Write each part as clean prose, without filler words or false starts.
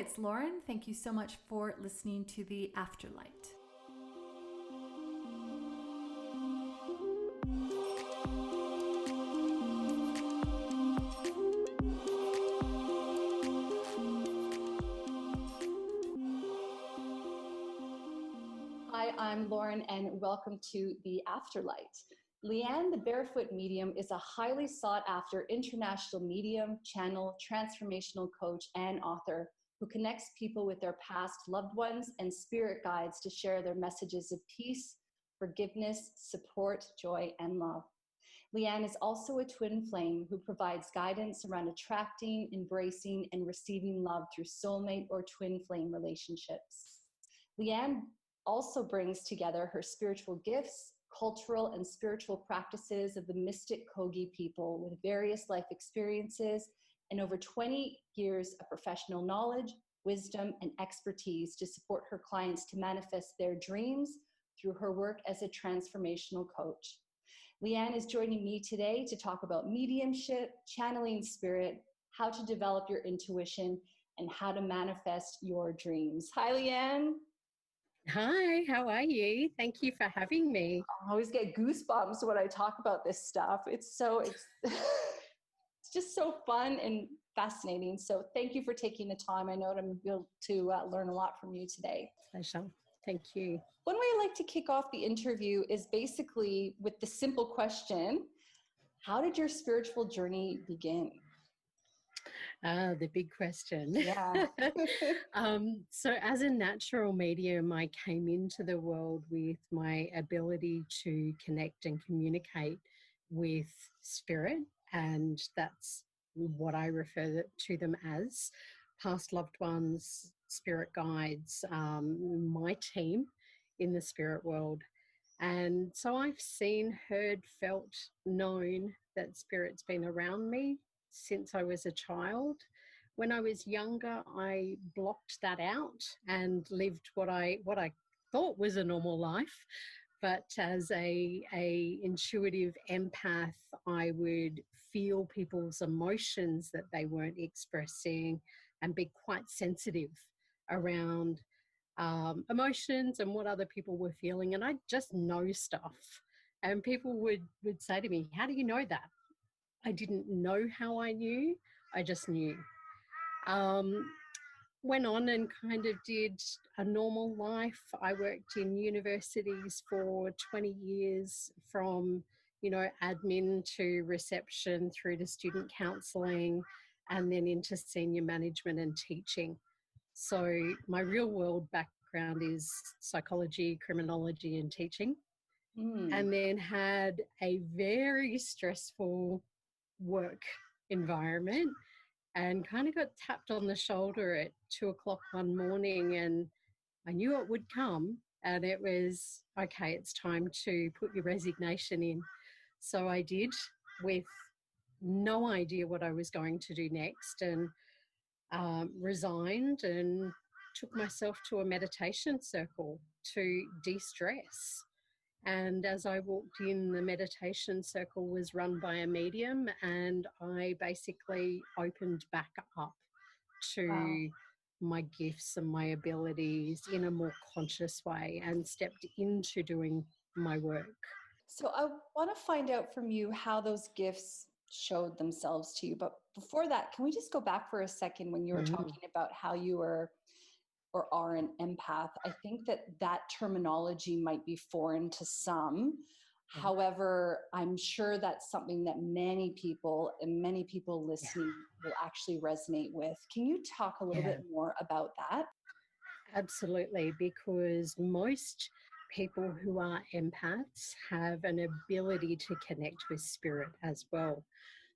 it's Lauren. Thank you so much for listening to The Afterlight. Hi, I'm Lauren, and welcome to The Afterlight. Leanne, the Barefoot Medium, is a highly sought-after international medium, channel, transformational coach, and author who connects people with their past loved ones and spirit guides to share their messages of peace, forgiveness, support, joy, and love. Leanne is also a twin flame who provides guidance around attracting, embracing, and receiving love through soulmate or twin flame relationships. Leanne also brings together her spiritual gifts, cultural and spiritual practices of the mystic Kogi people with various life experiences and over 20 years of professional knowledge, wisdom, and expertise to support her clients to manifest their dreams through her work as a transformational coach. Leanne is joining me today to talk about mediumship, channeling spirit, how to develop your intuition, and how to manifest your dreams. Hi, Leanne. Hi, how are you? Thank you for having me. I always get goosebumps when I talk about this stuff. It's just so fun and fascinating. So thank you for taking the time. I know I'm able to learn a lot from you today. Pleasure. Thank you. One way I like to kick off the interview is basically with the simple question, how did your spiritual journey begin? The big question. Yeah. So as a natural medium, I came into the world with my ability to connect and communicate with spirit, and that's what I refer to them as past loved ones, spirit guides, my team in the spirit world. And so I've seen, heard, felt, known that spirit's been around me since I was a child. When I was younger, I blocked that out and lived what I thought was a normal life. But as a intuitive empath, I would feel people's emotions that they weren't expressing and be quite sensitive around emotions and what other people were feeling. And I just know stuff. And people would say to me, how do you know that? I didn't know how I knew, I just knew. Went on and kind of did a normal life. I worked in universities for 20 years from, admin to reception through to student counselling and then into senior management and teaching. So my real world background is psychology, criminology and teaching. And then had a very stressful work environment and kind of got tapped on the shoulder at 2:00 one morning, and I knew it would come, and it was, okay, it's time to put your resignation in. So I did, with no idea what I was going to do next, and resigned and took myself to a meditation circle to de-stress. And as I walked in, the meditation circle was run by a medium, and I basically opened back up to my gifts and my abilities in a more conscious way and stepped into doing my work. So I want to find out from you how those gifts showed themselves to you. But before that, can we just go back for a second when you were talking about how you were or are an empath? I think that terminology might be foreign to some. However, I'm sure that's something that many people listening will actually resonate with. Can you talk a little bit more about that? Absolutely, because most people who are empaths have an ability to connect with spirit as well.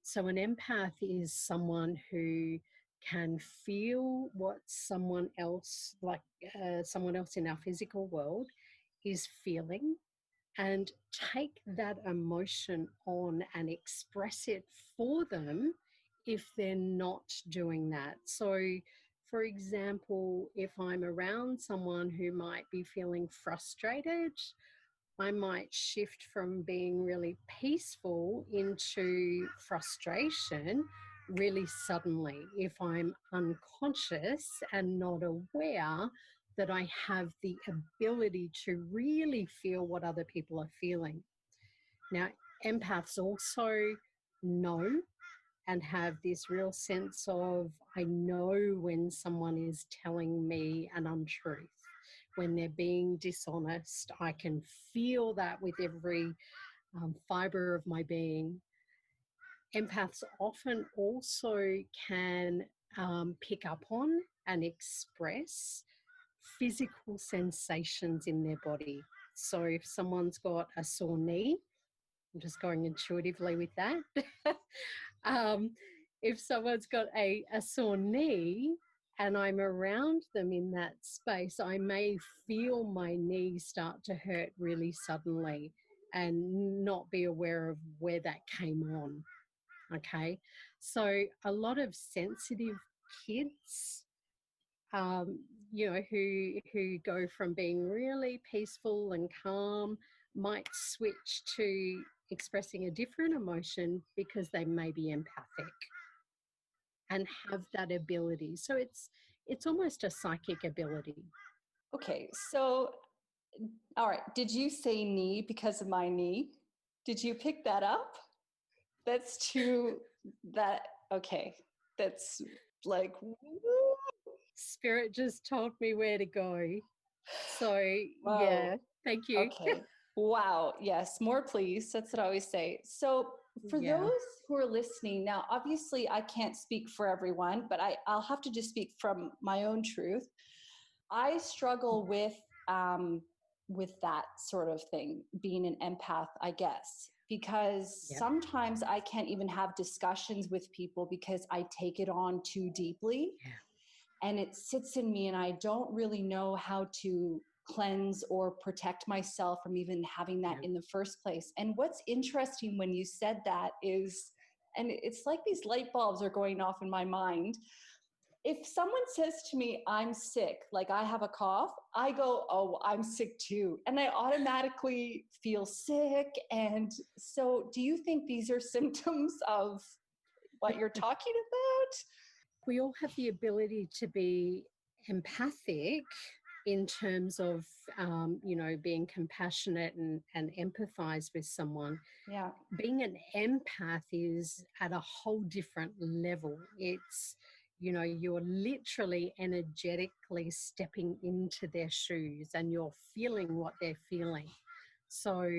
So an empath is someone who can feel what someone else in our physical world is feeling and take that emotion on and express it for them if they're not doing that. So, for example, if I'm around someone who might be feeling frustrated, I might shift from being really peaceful into frustration really suddenly if I'm unconscious and not aware that I have the ability to really feel what other people are feeling. Now, empaths also know and have this real sense of, I know when someone is telling me an untruth, when they're being dishonest. I can feel that with every fiber of my being. Empaths often also can pick up on and express physical sensations in their body. So if someone's got a sore knee, I'm just going intuitively with that. If someone's got a sore knee and I'm around them in that space, I may feel my knee start to hurt really suddenly and not be aware of where that came on. Okay, so a lot of sensitive kids, who go from being really peaceful and calm might switch to expressing a different emotion because they may be empathic and have that ability. So it's almost a psychic ability. Okay, so all right, did you say knee because of my knee? Did you pick that up? That's too that okay. That's like woo. Spirit just told me where to go. So Whoa. yeah, thank you. Okay. Wow. Yes. More, please. That's what I always say. So, for Yeah. those who are listening now, obviously I can't speak for everyone, but I'll have to just speak from my own truth. I struggle with that sort of thing, being an empath, I guess, because Yep. sometimes I can't even have discussions with people because I take it on too deeply. Yeah. And it sits in me and I don't really know how to cleanse or protect myself from even having that in the first place. And what's interesting when you said that is, and it's like these light bulbs are going off in my mind. If someone says to me, I'm sick, like I have a cough, I go, oh, I'm sick too. And I automatically feel sick. And so do you think these are symptoms of what you're talking about? We all have the ability to be empathic in terms of, being compassionate and empathize with someone. Yeah. Being an empath is at a whole different level. It's, you're literally energetically stepping into their shoes and you're feeling what they're feeling. So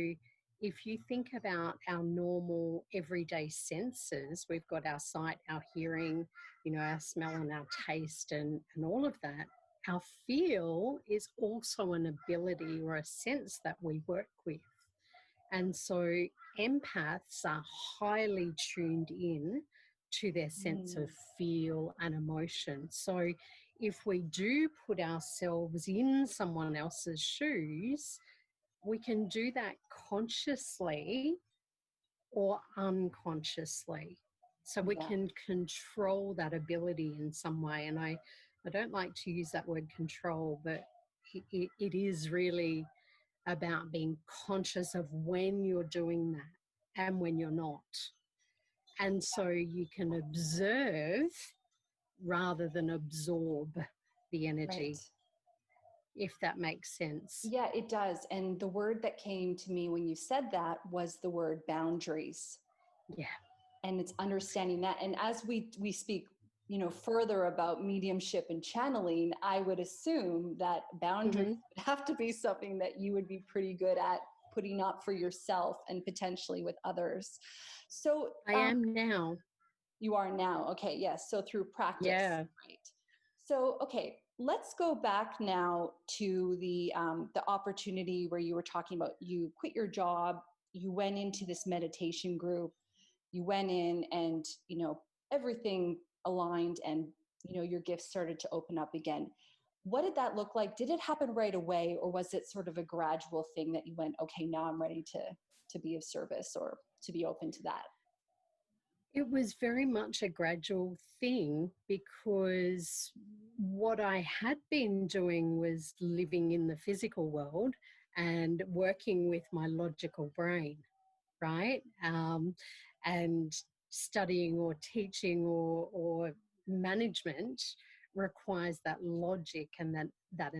if you think about our normal everyday senses, we've got our sight, our hearing, our smell and our taste and all of that. Our feel is also an ability or a sense that we work with. And so empaths are highly tuned in to their sense of feel and emotion. So if we do put ourselves in someone else's shoes, we can do that consciously or unconsciously. So we can control that ability in some way. And I don't like to use that word control, but it is really about being conscious of when you're doing that and when you're not. And so you can observe rather than absorb the energy. Right. If that makes sense. Yeah, it does. And the word that came to me when you said that was the word boundaries. Yeah. And it's understanding that. And as we speak, further about mediumship and channeling, I would assume that boundaries would have to be something that you would be pretty good at putting up for yourself and potentially with others. So I am now. You are now. Okay. Yes. So through practice. Yeah. Right. So, okay, let's go back now to the opportunity where you were talking about you quit your job, you went into this meditation group, you went in and, everything aligned and, your gifts started to open up again. What did that look like? Did it happen right away or was it sort of a gradual thing that you went, okay, now I'm ready to be of service or to be open to that? It was very much a gradual thing because what I had been doing was living in the physical world and working with my logical brain, right? And studying or teaching or management requires that logic and that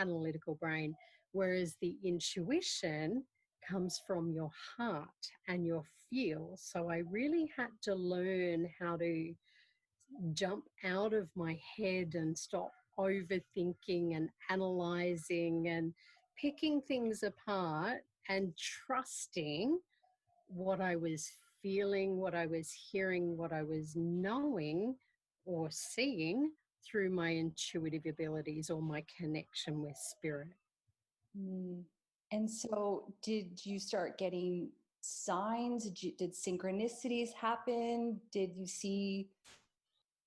analytical brain, whereas the intuition comes from your heart and your feel. So I really had to learn how to jump out of my head and stop overthinking and analyzing and picking things apart and trusting what I was feeling, what I was hearing, what I was knowing or seeing through my intuitive abilities or my connection with spirit. Mm. And so, did you start getting signs? Did synchronicities happen? Did you see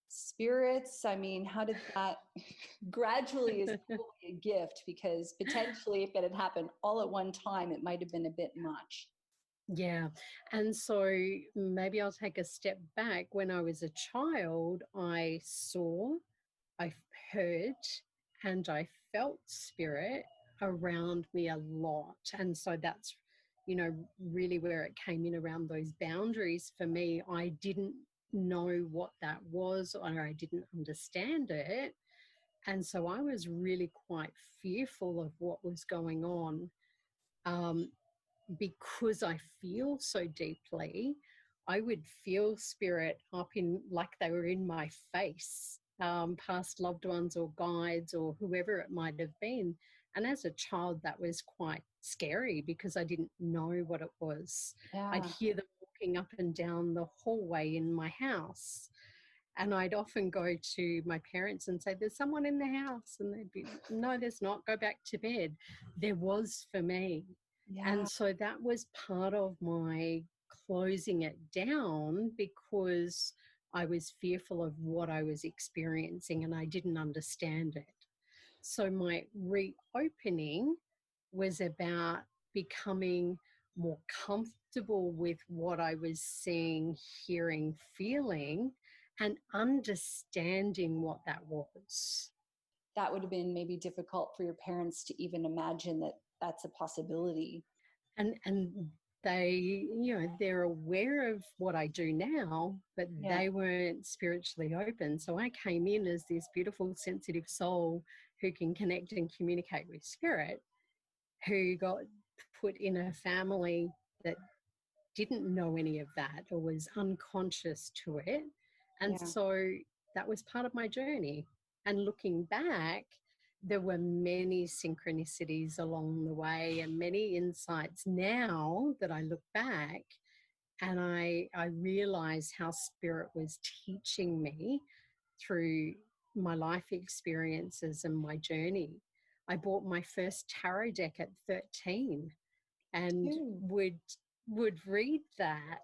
spirits? I mean, how did that gradually is probably a gift, because potentially if it had happened all at one time, it might have been a bit much. Yeah. And so maybe I'll take a step back. When I was a child, I saw, I heard, and I felt spirit around me a lot. And so that's, really where it came in around those boundaries for me. I didn't know what that was, or I didn't understand it. And so I was really quite fearful of what was going on. Because I feel so deeply, I would feel spirit up in, like they were in my face, past loved ones or guides or whoever it might have been. And as a child, that was quite scary because I didn't know what it was. I'd Yeah. hear them walking up and down the hallway in my house. And I'd often go to my parents and say, there's someone in the house. And they'd be, no, there's not, go back to bed. There was for me. Yeah. And so that was part of my closing it down, because I was fearful of what I was experiencing and I didn't understand it. So my reopening was about becoming more comfortable with what I was seeing, hearing, feeling, and understanding what that was. That would have been maybe difficult for your parents to even imagine that that's a possibility. And they, they're aware of what I do now, but Yeah. they weren't spiritually open. So I came in as this beautiful, sensitive soul who can connect and communicate with spirit, who got put in a family that didn't know any of that or was unconscious to it. And Yeah. so that was part of my journey. And looking back, there were many synchronicities along the way and many insights now that I look back, and I realize how spirit was teaching me through my life experiences and my journey. I bought my first tarot deck at 13 and Ooh. would read that,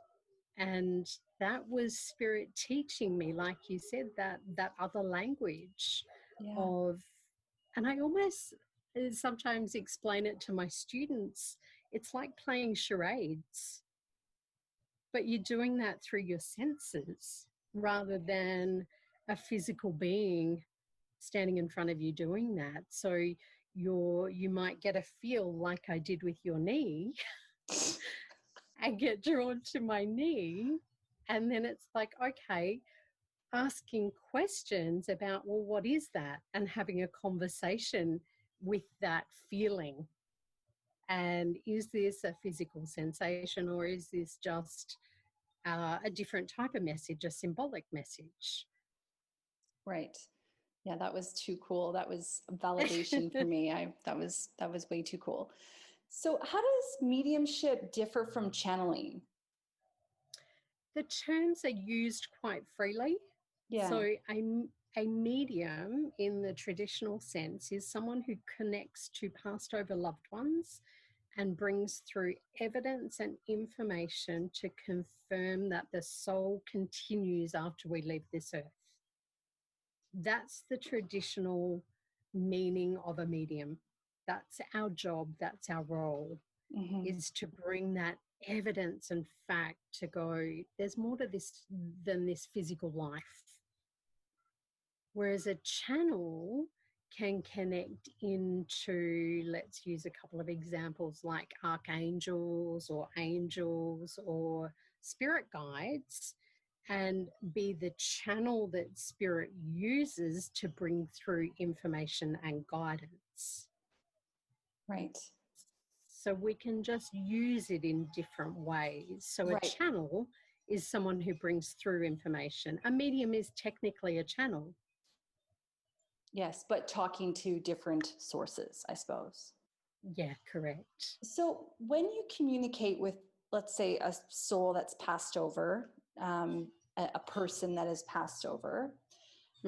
and that was spirit teaching me, like you said, that other language Yeah. of, and I almost sometimes explain it to my students. It's like playing charades, but you're doing that through your senses rather than a physical being standing in front of you doing that. So you might get a feel like I did with your knee and get drawn to my knee. And then it's like, okay, asking questions about, well, what is that? And having a conversation with that feeling. And is this a physical sensation, or is this just a different type of message, a symbolic message? Right. Yeah, that was too cool. That was validation for me. That was way too cool. So, how does mediumship differ from channeling? The terms are used quite freely. Yeah. So a medium in the traditional sense is someone who connects to passed over loved ones and brings through evidence and information to confirm that the soul continues after we leave this earth. That's the traditional meaning of a medium. That's our job, that's our role, Mm-hmm. is to bring that evidence and fact to go, there's more to this than this physical life. Whereas a channel can connect into, let's use a couple of examples like archangels or angels or spirit guides. and be the channel that spirit uses to bring through information and guidance. Right. So we can just use it in different ways. So a Right. channel is someone who brings through information. A medium is technically a channel. Yes, but talking to different sources, I suppose. Yeah, correct. So when you communicate with, let's say, a soul that's passed over, a person that has passed over,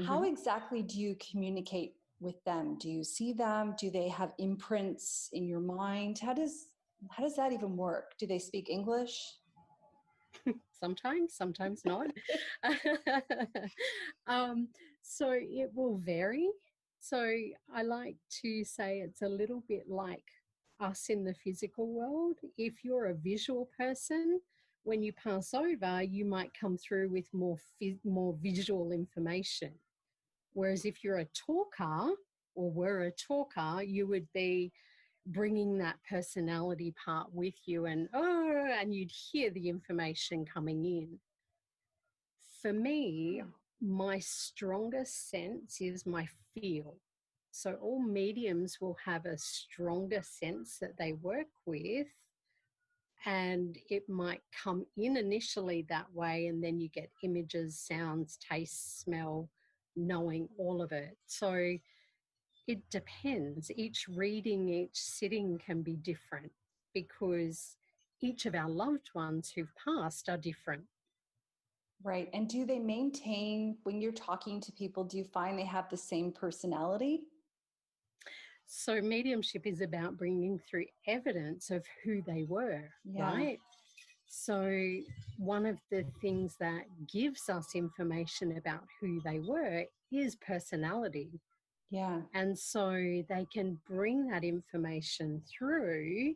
how exactly do you communicate with them? Do you see them? Do they have imprints in your mind? How does that even work? Do they speak English? Sometimes not. So it will vary. So I like to say it's a little bit like us in the physical world. If you're a visual person, when you pass over, you might come through with more visual information. Whereas if you're a talker or were a talker, you would be bringing that personality part with you, and you'd hear the information coming in. For me, my strongest sense is my feel. So all mediums will have a stronger sense that they work with, and it might come in initially that way, and then you get images, sounds, taste, smell, knowing, all of it. So it depends. Each reading, each sitting can be different because each of our loved ones who've passed are different. Right. And do they maintain, when you're talking to people, do you find they have the same personality? So mediumship is about bringing through evidence of who they were, right? So one of the things that gives us information about who they were is personality. Yeah. And so they can bring that information through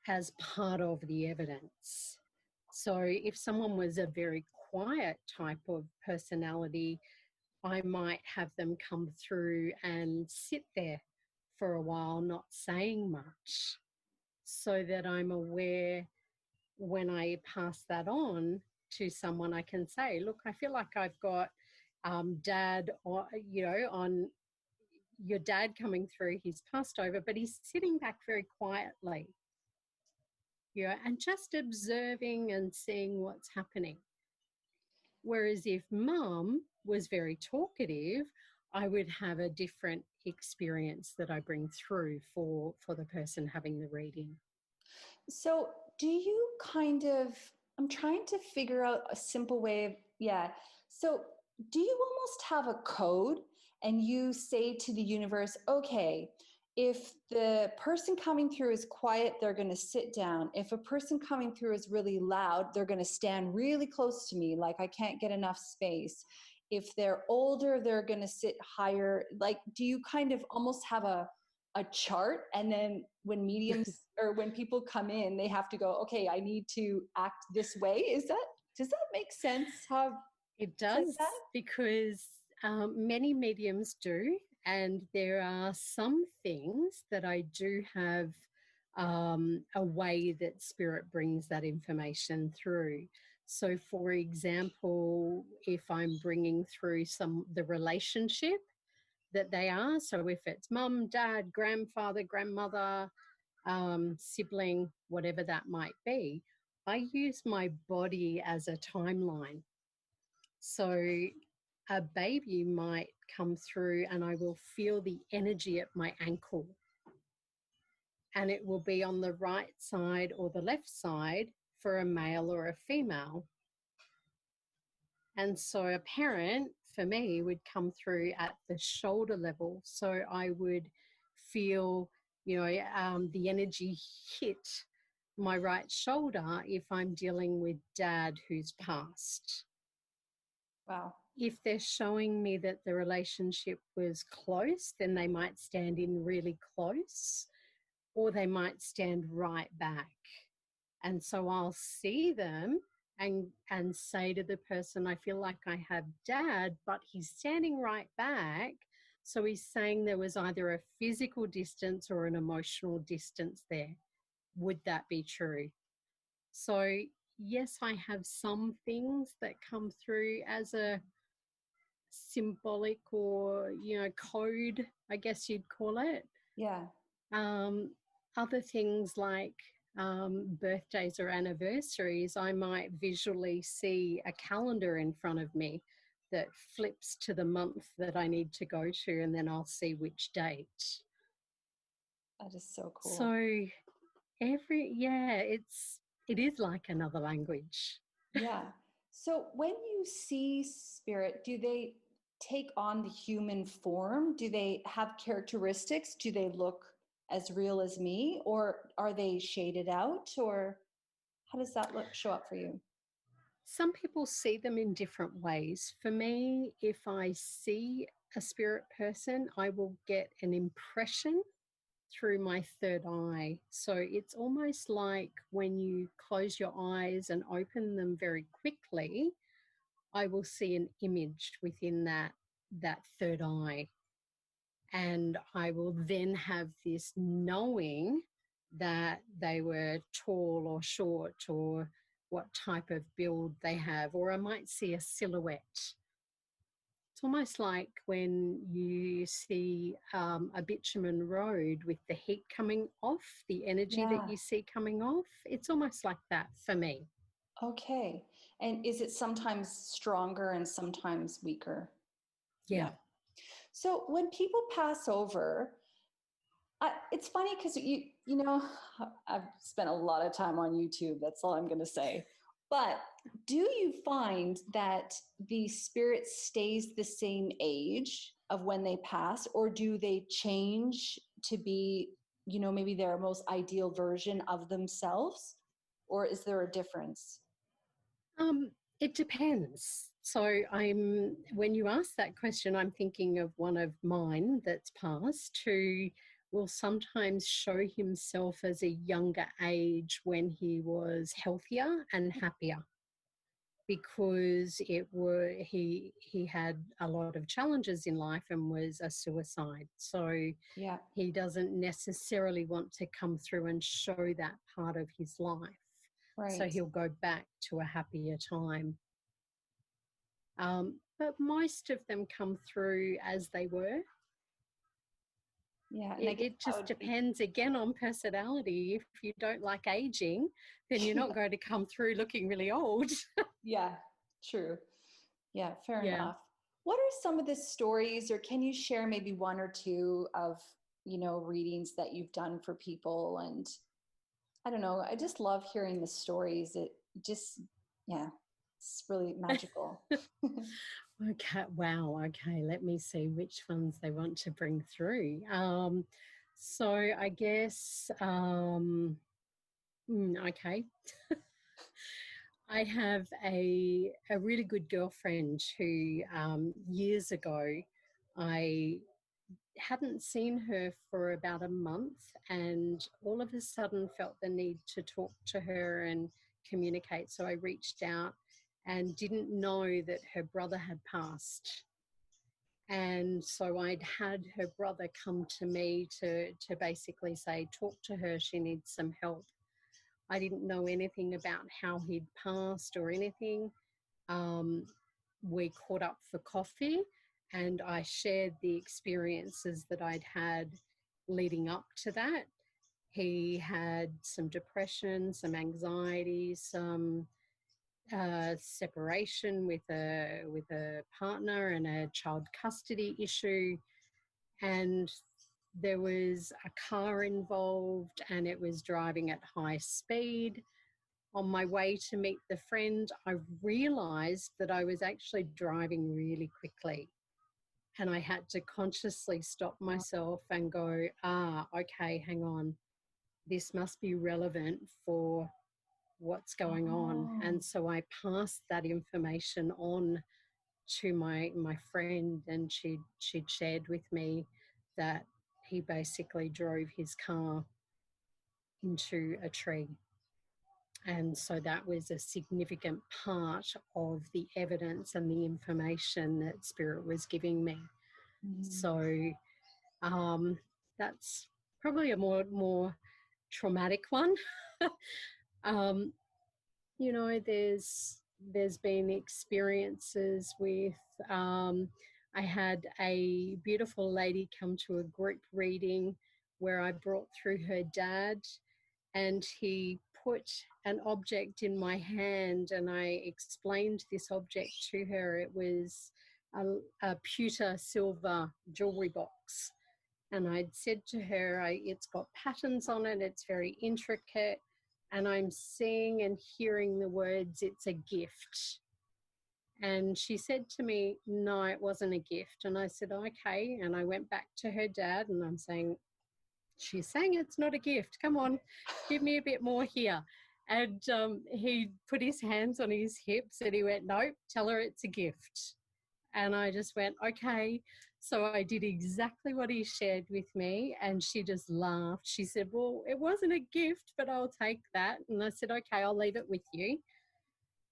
as part of the evidence. So if someone was a very quiet type of personality, I might have them come through and sit there for a while, not saying much, so that I'm aware when I pass that on to someone, I can say, look, I feel like I've got dad, or, on your dad coming through. He's passed over, but he's sitting back very quietly, and just observing and seeing what's happening. Whereas if mum was very talkative, I would have a different experience that I bring through for the person having the reading. So do you I'm trying to figure out a simple way of, So do you almost have a code and you say to the universe, okay, if the person coming through is quiet, they're going to sit down. If a person coming through is really loud, they're going to stand really close to me, like I can't get enough space. If they're older, they're going to sit higher. Like, do you kind of almost have a chart, and then when mediums or when people come in, they have to go, okay, I need to act this way? Does that make sense? How it does, that? because many mediums do, and there are some things that I do have a way that spirit brings that information through. So for example, if I'm bringing through the relationship that they are, so if it's mum, dad, grandfather, grandmother, sibling, whatever that might be, I use my body as a timeline. So a baby might come through and I will feel the energy at my ankle, and it will be on the right side or the left side for a male or a female. And so a parent, for me, would come through at the shoulder level. So I would feel, the energy hit my right shoulder if I'm dealing with dad who's passed. Wow. If they're showing me that the relationship was close, then they might stand in really close, or they might stand right back. And so I'll see them and say to the person, I feel like I have dad, but he's standing right back. So he's saying there was either a physical distance or an emotional distance there. Would that be true? So yes, I have some things that come through as a symbolic or, code, I guess you'd call it. Yeah. Um, Other things like birthdays or anniversaries, I might visually see a calendar in front of me that flips to the month that I need to go to, and then I'll see which date. That is so cool. So it is like another language. Yeah. So when you see spirit, do they take on the human form? Do they have characteristics? Do they look as real as me, or are they shaded out, or how does that show up for you? Some people see them in different ways. For me, if I see a spirit person, I will get an impression through my third eye. So it's almost like when you close your eyes and open them very quickly, I will see an image within that third eye. And I will then have this knowing that they were tall or short, or what type of build they have, or I might see a silhouette. It's almost like when you see a bitumen road with the heat coming off, the energy that Yeah. you see coming off. It's almost like that for me. Okay. And is it sometimes stronger and sometimes weaker? Yeah. Yeah. So when people pass over, it's funny because I've spent a lot of time on YouTube. That's all I'm going to say. But do you find that the spirit stays the same age of when they pass, or do they change to be, maybe their most ideal version of themselves? Or is there a difference? Um, it depends. So when you ask that question, I'm thinking of one of mine that's passed, who will sometimes show himself as a younger age when he was healthier and happier, because he had a lot of challenges in life and was a suicide. So Yeah, he doesn't necessarily want to come through and show that part of his life. So right. he'll go back to a happier time. But most of them come through as they were. Yeah, and I It, guess it that just would be, depends again on personality. If you don't like aging, then you're not going to come through looking really old. yeah, true. Yeah, fair Yeah. enough. What are some of the stories, or can you share maybe one or two of, readings that you've done for people? And I don't know, I just love hearing the stories. It just, yeah, it's really magical. Okay. Wow. Okay. Let me see which ones they want to bring through. So I guess, okay. I have a really good girlfriend who years ago I hadn't seen her for about a month, and all of a sudden felt the need to talk to her and communicate. So I reached out and didn't know that her brother had passed. And so I'd had her brother come to me to basically say, talk to her, she needs some help. I didn't know anything about how he'd passed or anything. Um, we caught up for coffee, and I shared the experiences that I'd had leading up to that. He had some depression, some anxiety, some separation with a partner, and a child custody issue, and there was a car involved, and it was driving at high speed. On my way to meet the friend, I realized that I was actually driving really quickly, and I had to consciously stop myself and go, okay, hang on, this must be relevant for what's going on. Oh, And so I passed that information on to my friend, and she'd shared with me that he basically drove his car into a tree. And so that was a significant part of the evidence and the information that Spirit was giving me. mm, So that's probably a more traumatic one. um, you know, there's been experiences with, I had a beautiful lady come to a group reading where I brought through her dad, and he put an object in my hand, and I explained this object to her. It was a pewter silver jewelry box. And I'd said to her, it's got patterns on it, it's very intricate. And I'm seeing and hearing the words, it's a gift. And she said to me, no, it wasn't a gift. And I said, okay. And I went back to her dad and I'm saying, she's saying it's not a gift. Come on, give me a bit more here. And he put his hands on his hips and he went, no, tell her it's a gift. And I just went, okay. So I did exactly what he shared with me, and she just laughed. She said, well, it wasn't a gift, but I'll take that. And I said, okay, I'll leave it with you.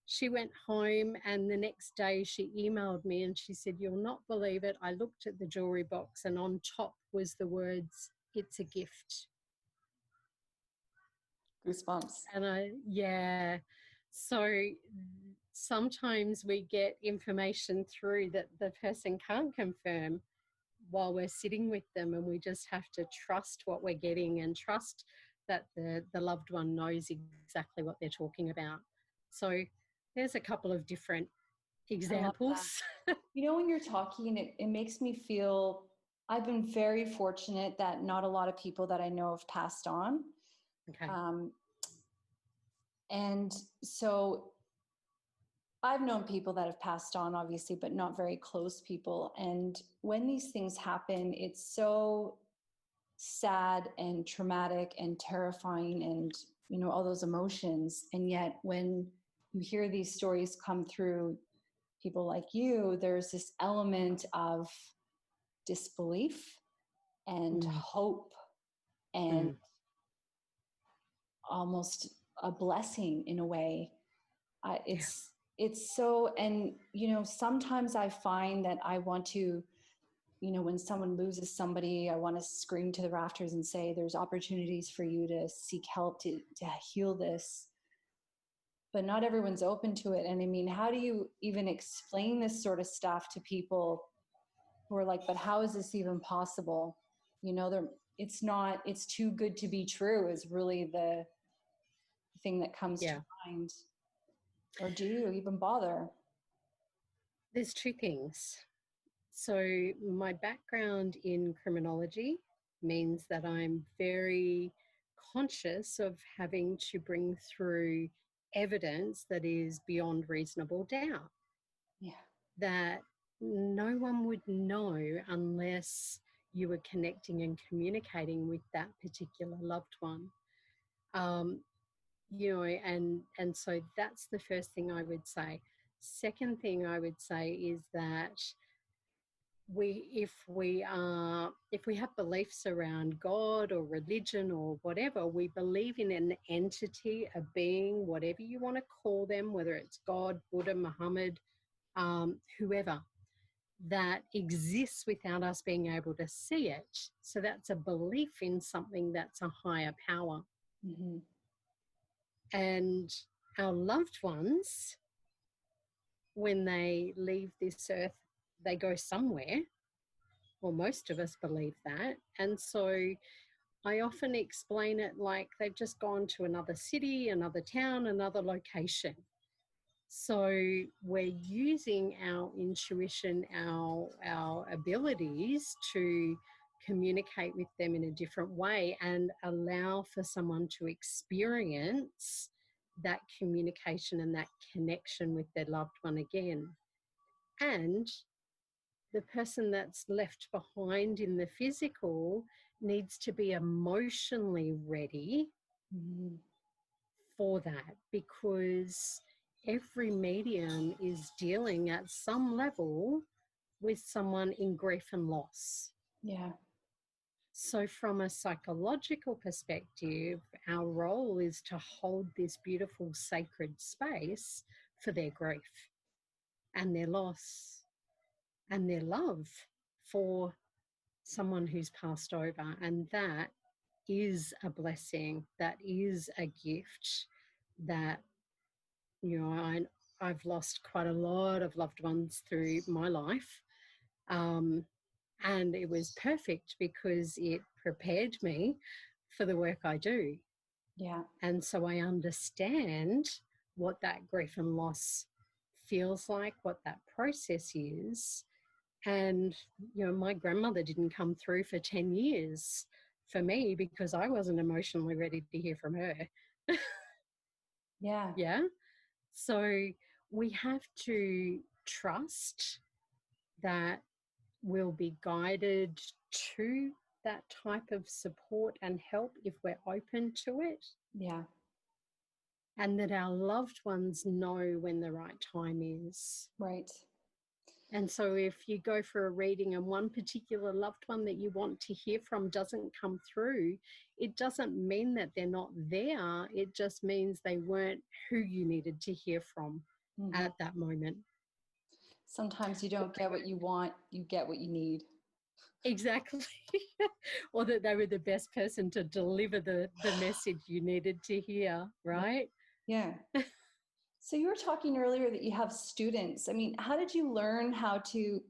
She went home, and the next day she emailed me and she said, you'll not believe it. I looked at the jewelry box and on top was the words, it's a gift. Goosebumps. And yeah. So sometimes we get information through that the person can't confirm while we're sitting with them, and we just have to trust what we're getting and trust that the loved one knows exactly what they're talking about. So there's a couple of different examples. You know, when you're talking, it makes me feel, I've been very fortunate that not a lot of people that I know have passed on. Okay. And so I've known people that have passed on, obviously, but not very close people. And when these things happen, it's so sad and traumatic and terrifying and, you know, all those emotions. And yet when you hear these stories come through people like you, there's this element of disbelief and hope and almost a blessing in a way. It's so, and, you know, sometimes I find that I want to, you know, when someone loses somebody, I want to scream to the rafters and say, there's opportunities for you to seek help to heal this. But not everyone's open to it. And I mean, how do you even explain this sort of stuff to people who are like, but how is this even possible? You know, it's too good to be true is really the thing that comes to mind. Or do you even bother? There's two things. So my background in criminology means that I'm very conscious of having to bring through evidence that is beyond reasonable doubt. Yeah. That no one would know unless you were connecting and communicating with that particular loved one. You know, and so that's the first thing I would say. Second thing I would say is that if we have beliefs around God or religion or whatever, we believe in an entity, a being, whatever you want to call them, whether it's God, Buddha, Muhammad, whoever, that exists without us being able to see it. So that's a belief in something that's a higher power. Mm-hmm. And our loved ones, when they leave this earth, they go somewhere. Well, most of us believe that. And so I often explain it like they've just gone to another city, another town, another location. So we're using our intuition, our abilities to communicate with them in a different way and allow for someone to experience that communication and that connection with their loved one again. And the person that's left behind in the physical needs to be emotionally ready for that, because every medium is dealing at some level with someone in grief and loss. Yeah. So from a psychological perspective, our role is to hold this beautiful sacred space for their grief and their loss and their love for someone who's passed over. And that is a blessing, that is a gift that I've lost quite a lot of loved ones through my life. And it was perfect because it prepared me for the work I do. Yeah. And so I understand what that grief and loss feels like, what that process is. And, my grandmother didn't come through for 10 years for me because I wasn't emotionally ready to hear from her. Yeah. Yeah. So we have to trust that we'll be guided to that type of support and help if we're open to it. Yeah. And that our loved ones know when the right time is. Right. And so if you go for a reading and one particular loved one that you want to hear from doesn't come through, it doesn't mean that they're not there. It just means they weren't who you needed to hear from at that moment. Sometimes you don't get what you want, you get what you need. Exactly. Or that they were the best person to deliver the message you needed to hear, right? Yeah. So you were talking earlier that you have students. I mean, how did you learn how to,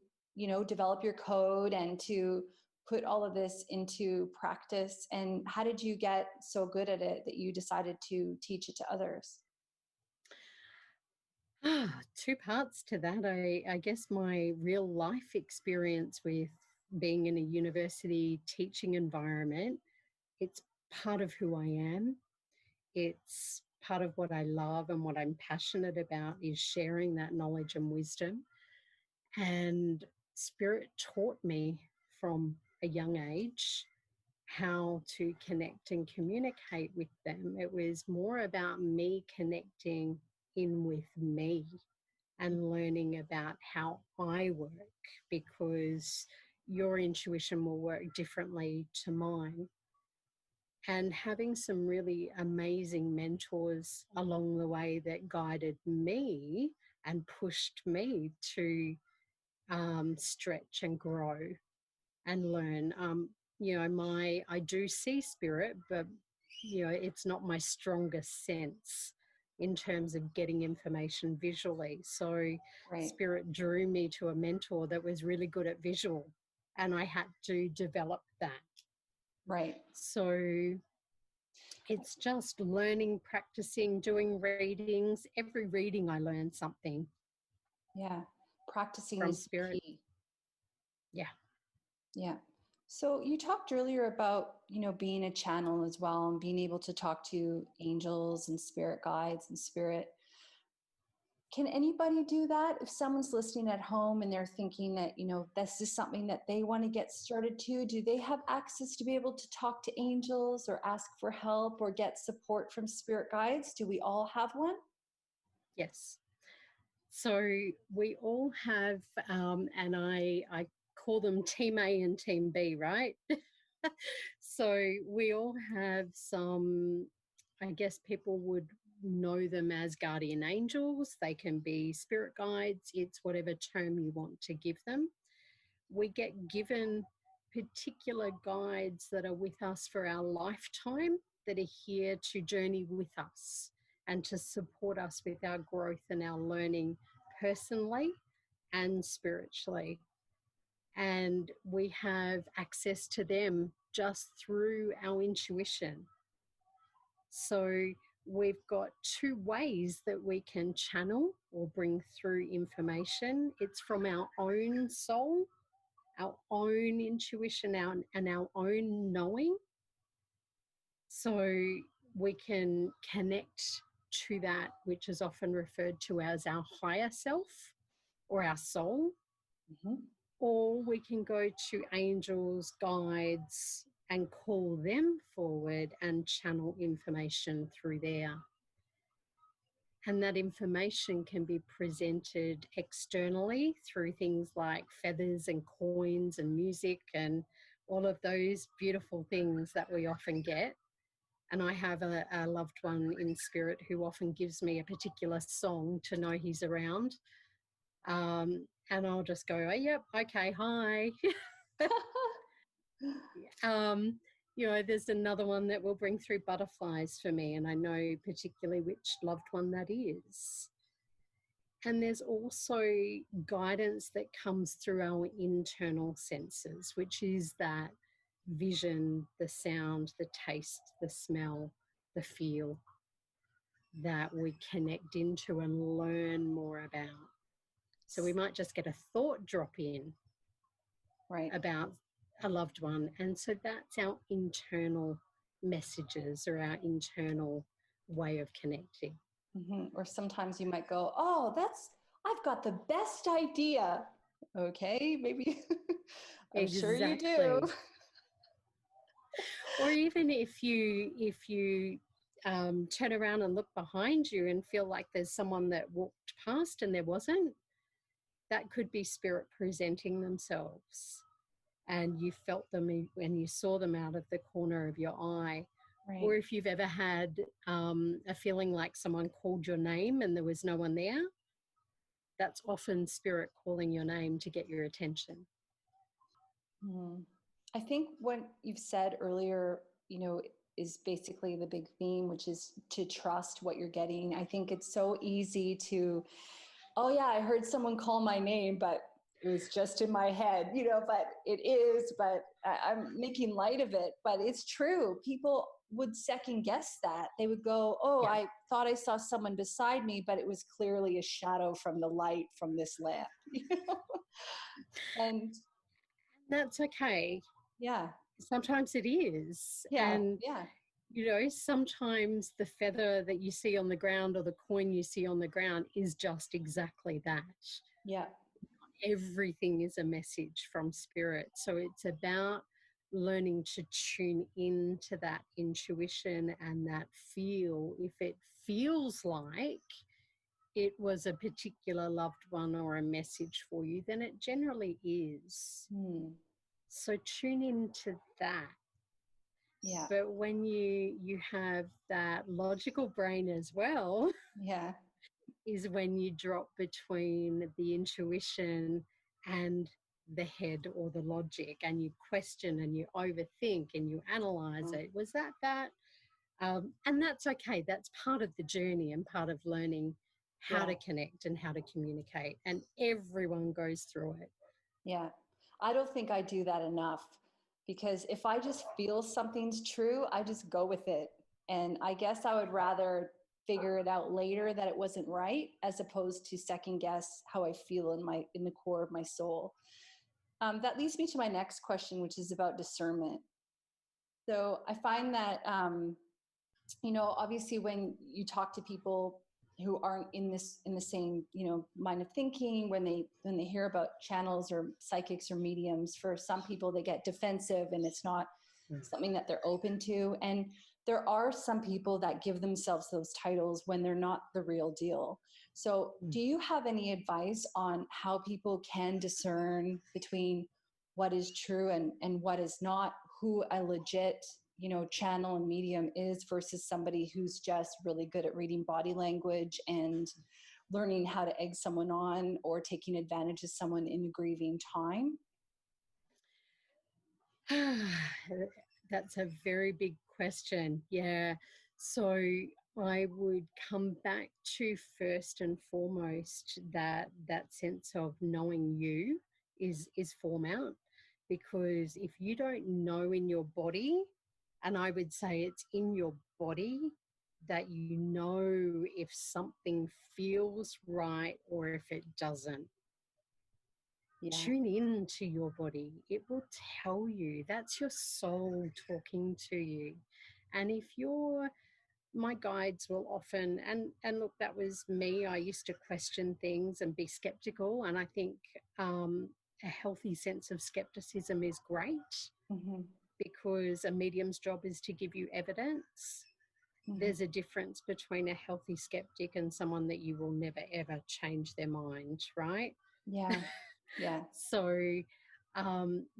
develop your code and to put all of this into practice? And how did you get so good at it that you decided to teach it to others? Two parts to that. I guess my real life experience with being in a university teaching environment, it's part of who I am. It's part of what I love, and what I'm passionate about is sharing that knowledge and wisdom. And Spirit taught me from a young age how to connect and communicate with them. It was more about me connecting in with me and learning about how I work, because your intuition will work differently to mine. And having some really amazing mentors along the way that guided me and pushed me to stretch and grow and learn. I do see spirit, but it's not my strongest sense in terms of getting information visually. So Right. spirit drew me to a mentor that was really good at visual, and I had to develop that. Right. So it's just learning, practicing, doing readings. Every reading I learn something. Yeah. Practicing From is spirit. key. Yeah. Yeah. So you talked earlier about, being a channel as well and being able to talk to angels and spirit guides and spirit. Can anybody do that? If someone's listening at home and they're thinking that, this is something that they want to get started to, do they have access to be able to talk to angels or ask for help or get support from spirit guides? Do we all have one? Yes. So we all have, and I call them Team A and Team B, right? So we all have some, I guess people would know them as guardian angels. They can be spirit guides. It's whatever term you want to give them. We get given particular guides that are with us for our lifetime, that are here to journey with us and to support us with our growth and our learning personally and spiritually. And we have access to them just through our intuition. So we've got two ways that we can channel or bring through information. It's from our own soul, our own intuition, and our own knowing. So we can connect to that, which is often referred to as our higher self or our soul. Or we can go to angels, guides, and call them forward and channel information through there. And that information can be presented externally through things like feathers and coins and music and all of those beautiful things that we often get. And I have a loved one in spirit who often gives me a particular song to know he's around. And I'll just go, oh, yep, okay, hi. There's another one that will bring through butterflies for me, and I know particularly which loved one that is. And there's also guidance that comes through our internal senses, which is that vision, the sound, the taste, the smell, the feel that we connect into and learn more about. So we might just get a thought drop in about a loved one. And so that's our internal messages or our internal way of connecting. Or sometimes you might go, oh, I've got the best idea. Okay, maybe. I'm sure you do. Or even if you turn around and look behind you and feel like there's someone that walked past and there wasn't, that could be spirit presenting themselves, and you felt them and you saw them out of the corner of your eye. Right. Or if you've ever had a feeling like someone called your name and there was no one there, that's often spirit calling your name to get your attention. I think what you've said earlier, is basically the big theme, which is to trust what you're getting. I think it's so easy to, oh yeah, I heard someone call my name, but it was just in my head, but I'm making light of it, but it's true. People would second guess that. They would go, oh, yeah. I thought I saw someone beside me, but it was clearly a shadow from the light from this lamp. And that's okay. Yeah. Sometimes it is. Yeah. And, yeah. Sometimes the feather that you see on the ground or the coin you see on the ground is just exactly that. Yeah. Everything is a message from spirit. So it's about learning to tune into that intuition and that feel. If it feels like it was a particular loved one or a message for you, then it generally is. So tune into that. Yeah. But when you have that logical brain as well, yeah, is when you drop between the intuition and the head or the logic, and you question and you overthink and you analyze it. Was that? And that's okay. That's part of the journey and part of learning how to connect and how to communicate. And everyone goes through it. Yeah. I don't think I do that enough, because if I just feel something's true, I just go with it. And I guess I would rather figure it out later that it wasn't right, as opposed to second guess how I feel in the core of my soul. That leads me to my next question, which is about discernment. So I find that, obviously when you talk to people who aren't in the same, line of thinking, when they hear about channels or psychics or mediums, for some people they get defensive and it's not something that they're open to. And there are some people that give themselves those titles when they're not the real deal. So do you have any advice on how people can discern between what is true and what is not, who a legit, channel and medium is versus somebody who's just really good at reading body language and learning how to egg someone on or taking advantage of someone in a grieving time? That's a very big question. Yeah. So I would come back to, first and foremost, that sense of knowing you is paramount, because if you don't know in your body, and I would say it's in your body that you know if something feels right or if it doesn't. Yeah. Tune in to your body. It will tell you. That's your soul talking to you. And if my guides will often, and look, that was me. I used to question things and be skeptical. And I think a healthy sense of skepticism is great, because a medium's job is to give you evidence. There's a difference between a healthy skeptic and someone that you will never, ever change their mind, right? Yeah. Yeah. So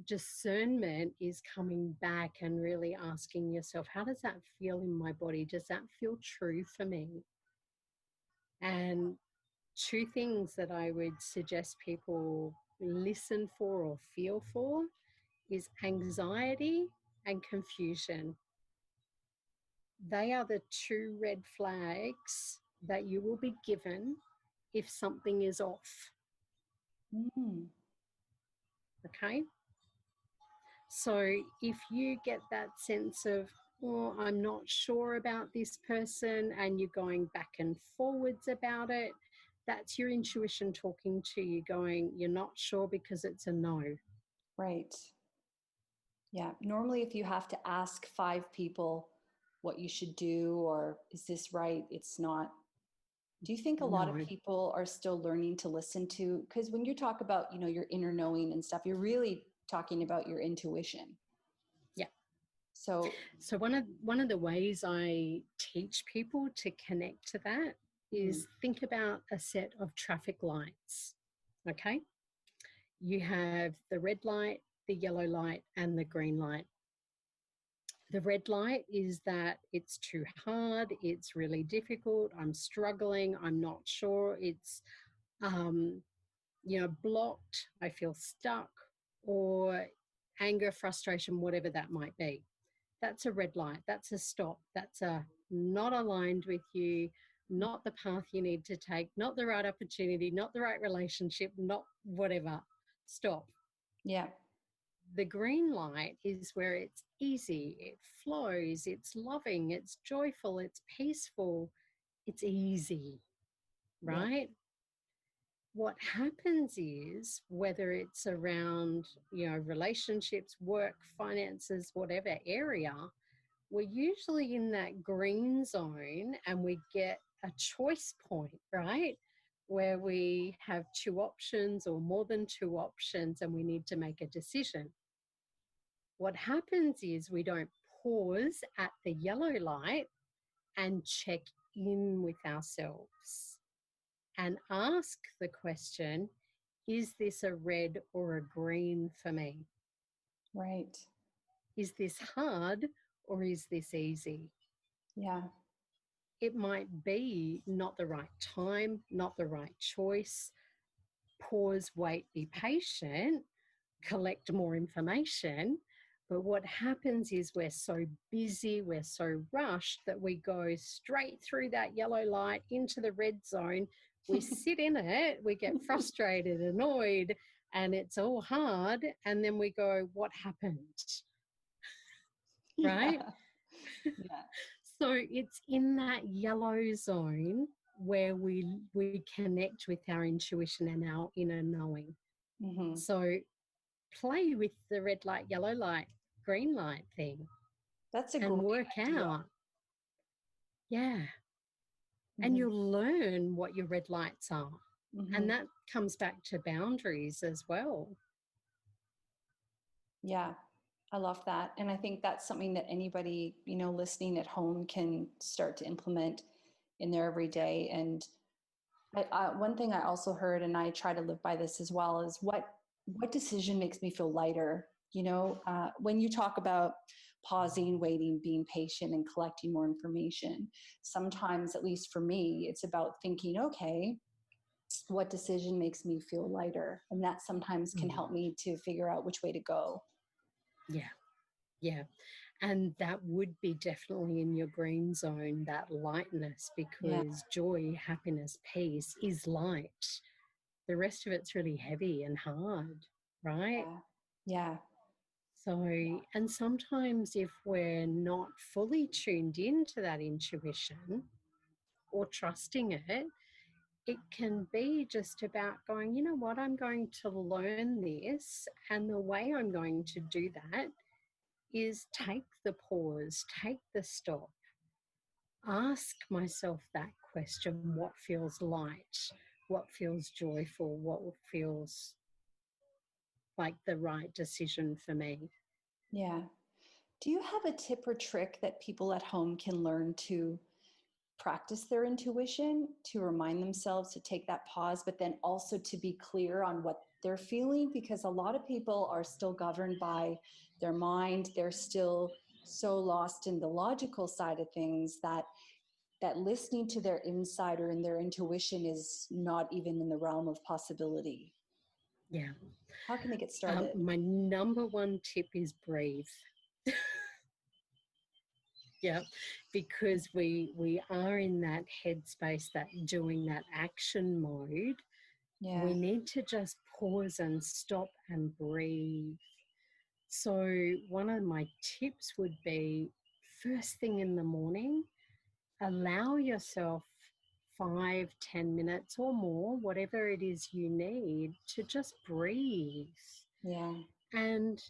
discernment is coming back and really asking yourself, how does that feel in my body? Does that feel true for me? And two things that I would suggest people listen for or feel for is anxiety and confusion. They are the two red flags that you will be given if something is off. Mm. Okay? So if you get that sense of, oh, I'm not sure about this person, and you're going back and forwards about it, that's your intuition talking to you, going, you're not sure because it's a no. Right. Yeah. Normally, if you have to ask 5 people what you should do, or is this right? It's not. Do you think a lot of No. people are still learning to listen to? Because when you talk about, your inner knowing and stuff, you're really talking about your intuition. Yeah. So one of the ways I teach people to connect to that is think about a set of traffic lights. Okay? You have the red light, the yellow light, and the green light. The red light is that it's too hard, it's really difficult, I'm struggling, I'm not sure, it's blocked, I feel stuck, or anger, frustration, whatever that might be. That's a red light. That's a stop. That's a not aligned with you, not the path you need to take, not the right opportunity, not the right relationship, not whatever. Stop. yeah. The green light is where it's easy, it flows, it's loving, it's joyful, it's peaceful, it's easy, right? What happens is, whether it's around, relationships, work, finances, whatever area, we're usually in that green zone and we get a choice point, right? Where we have 2 options or more than 2 options and we need to make a decision. What happens is we don't pause at the yellow light and check in with ourselves and ask the question, is this a red or a green for me? Right. Is this hard or is this easy? Yeah. It might be not the right time, not the right choice. Pause, wait, be patient, collect more information. But what happens is we're so busy, we're so rushed that we go straight through that yellow light into the red zone. We sit in it, we get frustrated, annoyed, and it's all hard. And then we go, what happened? Right? Yeah. So it's in that yellow zone where we connect with our intuition and our inner knowing. Mm-hmm. So play with the red light, yellow light, green light thing. That's a and great work idea. out. Yeah. Mm-hmm. And you'll learn what your red lights are. Mm-hmm. And that comes back to boundaries as well. Yeah, I love that. And I think that's something that anybody, listening at home can start to implement in their everyday. And one thing I also heard, and I try to live by this as well, is what decision makes me feel lighter? When you talk about pausing, waiting, being patient, and collecting more information, sometimes, at least for me, it's about thinking, okay, what decision makes me feel lighter? And that sometimes can help me to figure out which way to go. Yeah. Yeah. And that would be definitely in your green zone, that lightness, because joy, happiness, peace is light. The rest of it's really heavy and hard, right? Yeah. So, and sometimes if we're not fully tuned into that intuition or trusting it, it can be just about going, you know what, I'm going to learn this. And the way I'm going to do that is take the pause, take the stop, ask myself that question, what feels light, what feels joyful, what feels like the right decision for me. Yeah. Do you have a tip or trick that people at home can learn to practice their intuition, to remind themselves to take that pause, but then also to be clear on what they're feeling? Because a lot of people are still governed by their mind. They're still so lost in the logical side of things that listening to their insider and their intuition is not even in the realm of possibility. Yeah. How can they get started? My number one tip is breathe. Yeah, because we are in that headspace, that doing that action mode. Yeah. We need to just pause and stop and breathe. So one of my tips would be, first thing in the morning, allow yourself 5-10 minutes or more, whatever it is you need, to just breathe. Yeah. And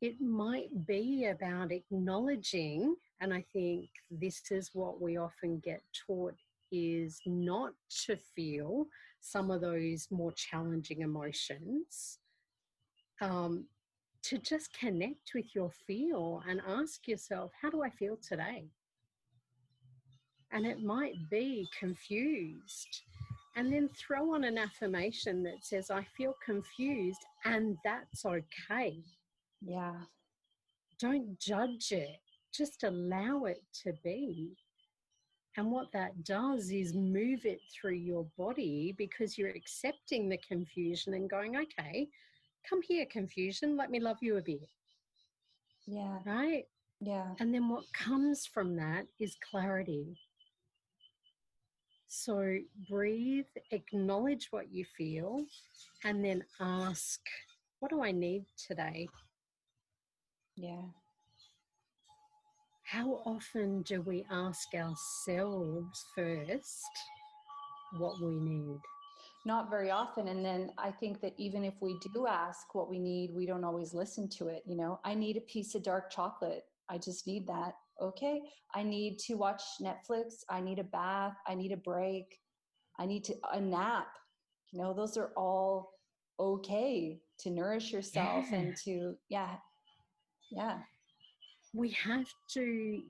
it might be about acknowledging, and I think this is what we often get taught, is not to feel some of those more challenging emotions, to just connect with your feel and ask yourself, how do I feel today? And it might be confused. And then throw on an affirmation that says, I feel confused, and that's okay. Yeah. Don't judge it, just allow it to be. And what that does is move it through your body, because you're accepting the confusion and going, okay, come here, confusion, let me love you a bit. Yeah. Right? Yeah. And then what comes from that is clarity. So breathe, acknowledge what you feel, and then ask, what do I need today? Yeah. How often do we ask ourselves first what we need? Not very often. And then I think that even if we do ask what we need, we don't always listen to it. You know, I need a piece of dark chocolate. I just need that. Okay. I need to watch Netflix. I need a bath. I need a break. I need a nap. You know, those are all okay to nourish yourself Yeah. and to, yeah. We have to,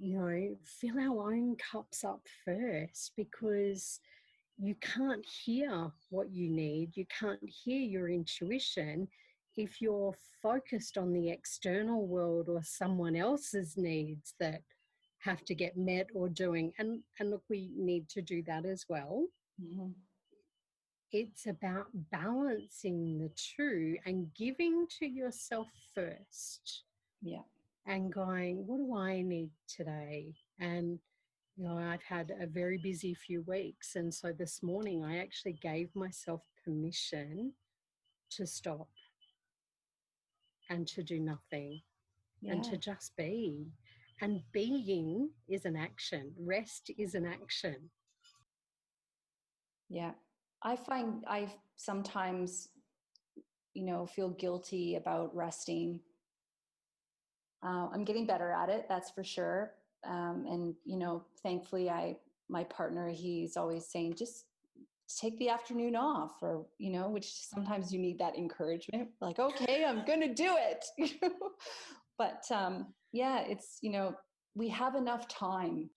fill our own cups up first, because you can't hear what you need. You can't hear your intuition if you're focused on the external world or someone else's needs that have to get met or doing. And look, we need to do that as well. Mm-hmm. It's about balancing the two and giving to yourself first. Yeah. And going, what do I need today? And I've had a very busy few weeks. And so this morning I actually gave myself permission to stop and to do nothing, and to just be. And being is an action. Rest is an action. Yeah. I find I sometimes, feel guilty about resting. I'm getting better at it, that's for sure. And, thankfully my partner, he's always saying, just take the afternoon off, or, which sometimes you need that encouragement, like, okay, I'm going to do it. But yeah, it's, we have enough time.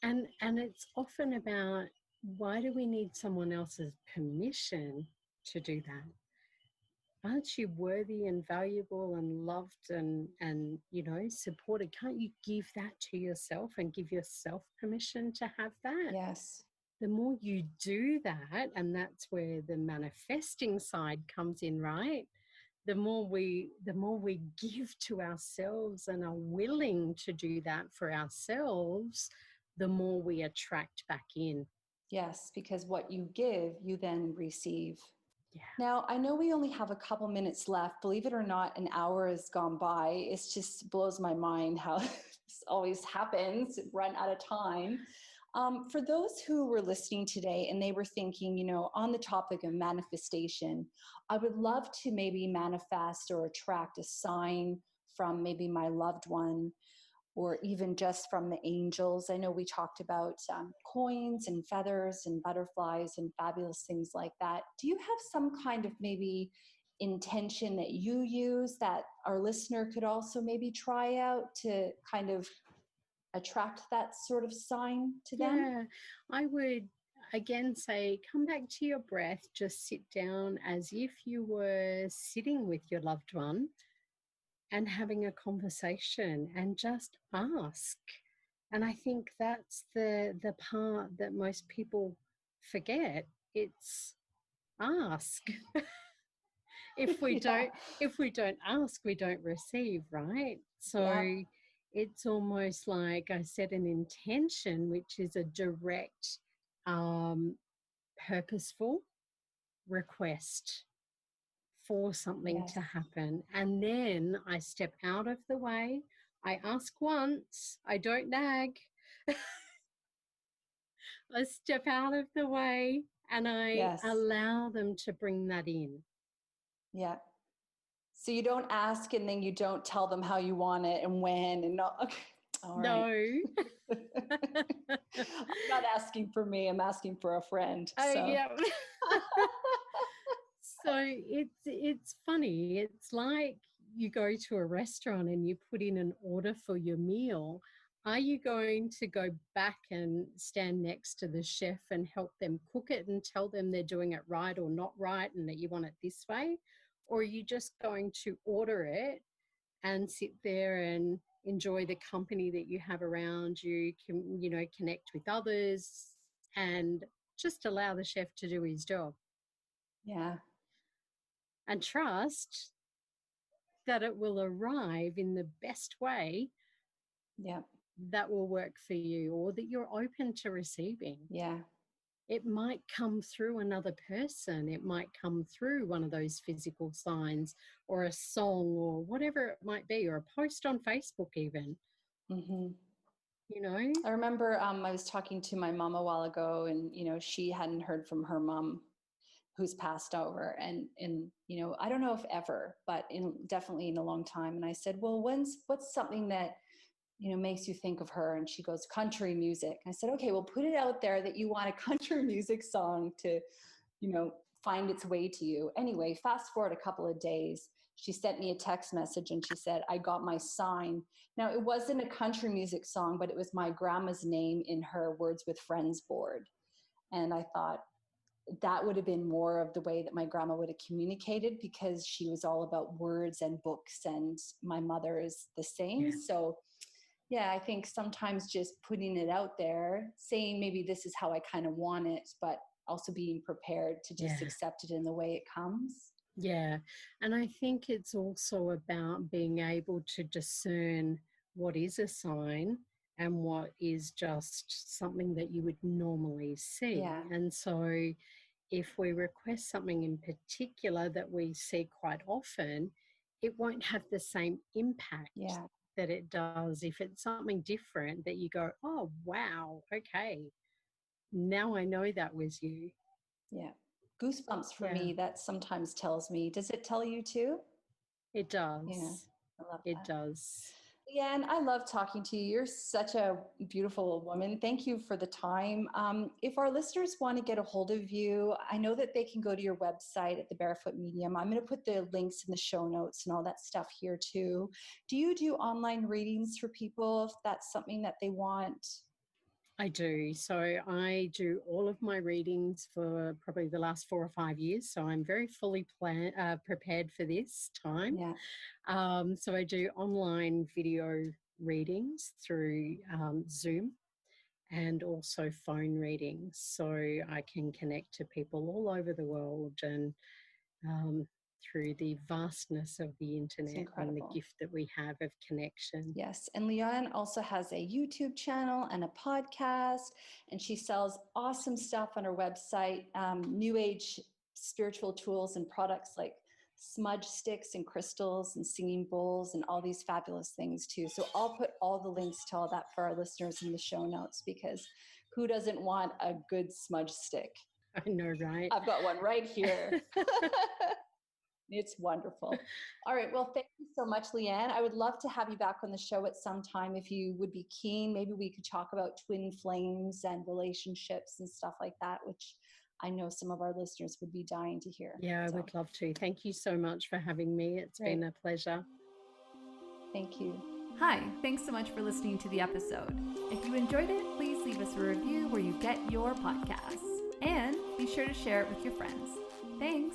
And it's often about, why do we need someone else's permission to do that? Aren't you worthy and valuable and loved and supported? Can't you give that to yourself and give yourself permission to have that? Yes. The more you do that, and that's where the manifesting side comes in, right? The more we give to ourselves and are willing to do that for ourselves, the more we attract back in. Yes, because what you give, you then receive. Yeah. Now, I know we only have a couple minutes left. Believe it or not, an hour has gone by. It just blows my mind how this always happens, run out of time. For those who were listening today and they were thinking, on the topic of manifestation, I would love to maybe manifest or attract a sign from maybe my loved one, or even just from the angels. I know we talked about coins and feathers and butterflies and fabulous things like that. Do you have some kind of maybe intention that you use that our listener could also maybe try out to kind of attract that sort of sign to them? Yeah, I would again say, come back to your breath. Just sit down as if you were sitting with your loved one and having a conversation, and just ask. And I think that's the part that most people forget. It's ask. If we don't ask, we don't receive, right? So Yeah. it's almost like I set an intention, which is a direct, purposeful request for something Yes. to happen. And then I step out of the way. I ask once, I don't nag. I step out of the way and I Yes. allow them to bring that in. Yeah. So you don't ask and then you don't tell them how you want it and when and not. Okay. All right. No. I'm not asking for me. I'm asking for a friend. Oh, So. yeah. So it's funny. It's like you go to a restaurant and you put in an order for your meal. Are you going to go back and stand next to the chef and help them cook it and tell them they're doing it right or not right and that you want it this way? Or are you just going to order it and sit there and enjoy the company that you have around you, connect with others and just allow the chef to do his job? Yeah. And trust that it will arrive in the best way Yeah. that will work for you or that you're open to receiving. Yeah. It might come through another person. It might come through one of those physical signs or a song or whatever it might be, or a post on Facebook even. Mm-hmm. I I remember I was talking to my mom a while ago and, she hadn't heard from her mom who's passed over. And I don't know if ever, but definitely in a long time. And I said, well, what's something that, makes you think of her? And she goes, country music. And I said, okay, well, put it out there that you want a country music song to, find its way to you. Anyway, fast forward a couple of days, she sent me a text message and she said, I got my sign. Now, it wasn't a country music song, but it was my grandma's name in her Words with Friends board. And I thought that would have been more of the way that my grandma would have communicated, because she was all about words and books, and my mother is the same. Yeah. So yeah, I think sometimes just putting it out there, saying maybe this is how I kind of want it, but also being prepared to just accept it in the way it comes. Yeah. And I think it's also about being able to discern what is a sign and what is just something that you would normally see. Yeah. And so if we request something in particular that we see quite often, it won't have the same impact that it does if it's something different that you go, oh, wow, okay, now I know that was you. Yeah. Goosebumps for me, that sometimes tells me. Does it tell you too? It does. Yeah. I love that. It does. Leanne, I love talking to you. You're such a beautiful woman. Thank you for the time. If our listeners want to get a hold of you, I know that they can go to your website at the Barefoot Medium. I'm going to put the links in the show notes and all that stuff here too. Do you do online readings for people if that's something that they want? I do. So I do all of my readings for probably the last 4 or 5 years. So I'm very fully prepared for this time. Yeah. So I do online video readings through Zoom and also phone readings. So I can connect to people all over the world and through the vastness of the internet and the gift that we have of connection. Yes. And Leanne also has a YouTube channel and a podcast, and she sells awesome stuff on her website, new age spiritual tools and products like smudge sticks and crystals and singing bowls and all these fabulous things too. So I'll put all the links to all that for our listeners in the show notes, because who doesn't want a good smudge stick? I know, right? I've got one right here. It's wonderful. All right. Well, thank you so much, Leanne. I would love to have you back on the show at some time if you would be keen. Maybe we could talk about twin flames and relationships and stuff like that, which I know some of our listeners would be dying to hear. Yeah, I would love to. Thank you so much for having me. It's been a pleasure. Thank you. Hi, thanks so much for listening to the episode. If you enjoyed it, please leave us a review where you get your podcasts. And be sure to share it with your friends. Thanks.